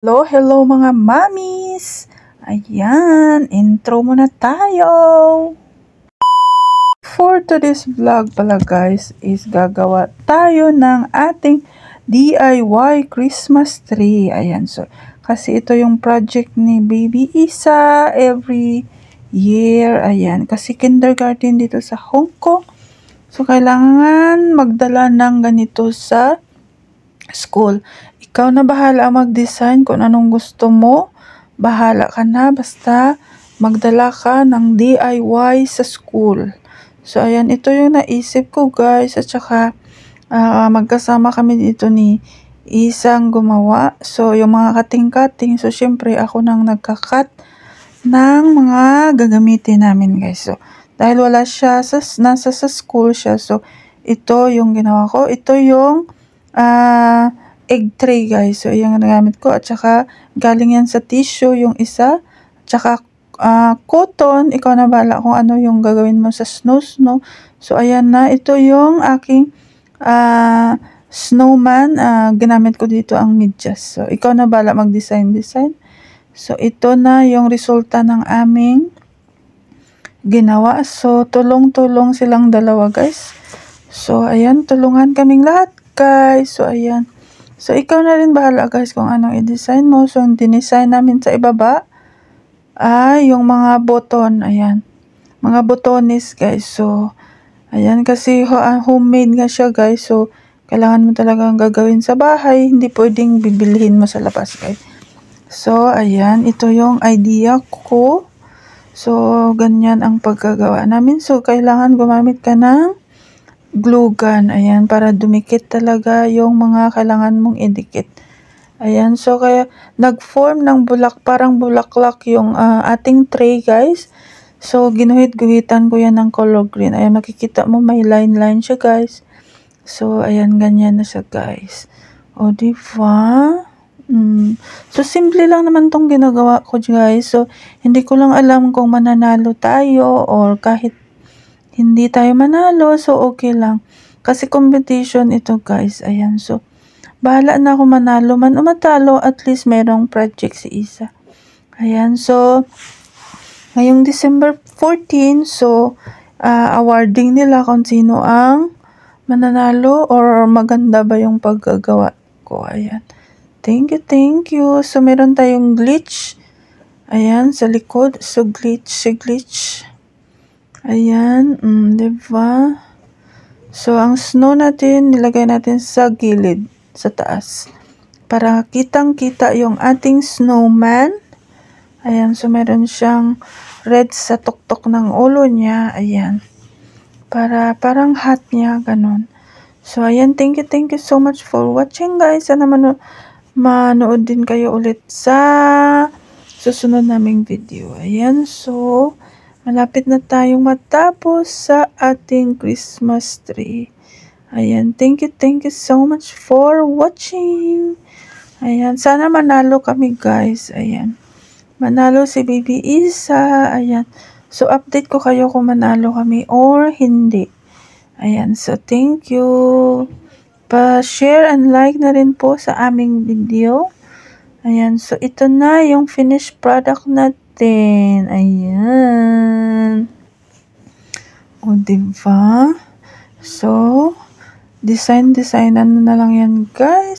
Hello, hello mga mommies! Ayan, intro muna tayo! For today's vlog pala guys is gagawa tayo ng ating DIY Christmas tree. Ayan, so kasi ito yung project ni Baby Isa every year. Ayan, kasi kindergarten dito sa Hong Kong. So kailangan magdala ng ganito sa school. Ikaw na bahala mag-design kung anong gusto mo. Bahala ka na, basta magdala ka ng DIY sa school. So, ayan, ito yung naisip ko guys. At saka, magkasama kami dito ni Isang gumawa. So, yung mga cutting-cutting. So, syempre, ako nang nagka-cut ng mga gagamitin namin guys. So, dahil wala siya, nasa sa school siya. So, ito yung ginawa ko. Ito yung egg tray guys. So, yung nagamit ko. At saka, galing yan sa tissue yung isa. At saka, cotton. Ikaw na bahala kung ano yung gagawin mo sa snow. So, ayan na. Ito yung aking snowman. Ginamit ko dito ang medyas. So, ikaw na bahala mag-design. So, ito na yung resulta ng aming ginawa. So, tulong-tulong silang dalawa guys. So, ayan. Tulungan kaming lahat guys. So, ayan. So, ikaw na rin bahala guys kung anong i-design mo. So, yung dinesign namin sa ibaba ay yung mga button. Ayan. Mga botones guys. So, ayan kasi homemade nga siya guys. So, kailangan mo talagang gagawin sa bahay. Hindi pwedeng bibilhin mo sa labas guys. So, ayan. Ito yung idea ko. So, ganyan ang paggagawa namin. So, kailangan gumamit ka ng glue gun. Ayan, para dumikit talaga yung mga kailangan mong idikit. Ayan, so kaya nag-form ng parang bulaklak yung ating tray guys. So, ginuhit-guhitan ko yan ng color green. Ayan, makikita mo may line-line siya guys. So, ayan, ganyan na siya guys. O, diba? So, simple lang naman tong ginagawa ko guys. So, hindi ko lang alam kung mananalo tayo or kahit hindi tayo manalo, so okay lang. Kasi competition ito guys. Ayan, so bahala na ako manalo man o matalo, at least merong project si Isa. Ayan, so ngayong December 14, so awarding nila kung sino ang mananalo or maganda ba yung paggagawa ko. Ayan. Thank you. So meron tayong glitch. Ayan, sa likod. So glitch. Ayan, diba? So, ang snow natin, nilagay natin sa gilid, sa taas. Para kitang-kita yung ating snowman. Ayan, so meron siyang red sa tuktok ng ulo niya. Ayan. Para parang hat niya, ganun. So, ayan, thank you so much for watching guys. Sana manood din kayo ulit sa susunod naming video. Ayan, so malapit na tayong matapos sa ating Christmas tree. Ayan, thank you so much for watching. Ayan, sana manalo kami guys. Ayan, manalo si Baby Isa. Ayan, so update ko kayo kung manalo kami or hindi. Ayan, so thank you. Pa-share and like na rin po sa aming video. Ayan, so ito na yung finished product natin. Ayan. O, diba? So, design-designan na lang yan, guys.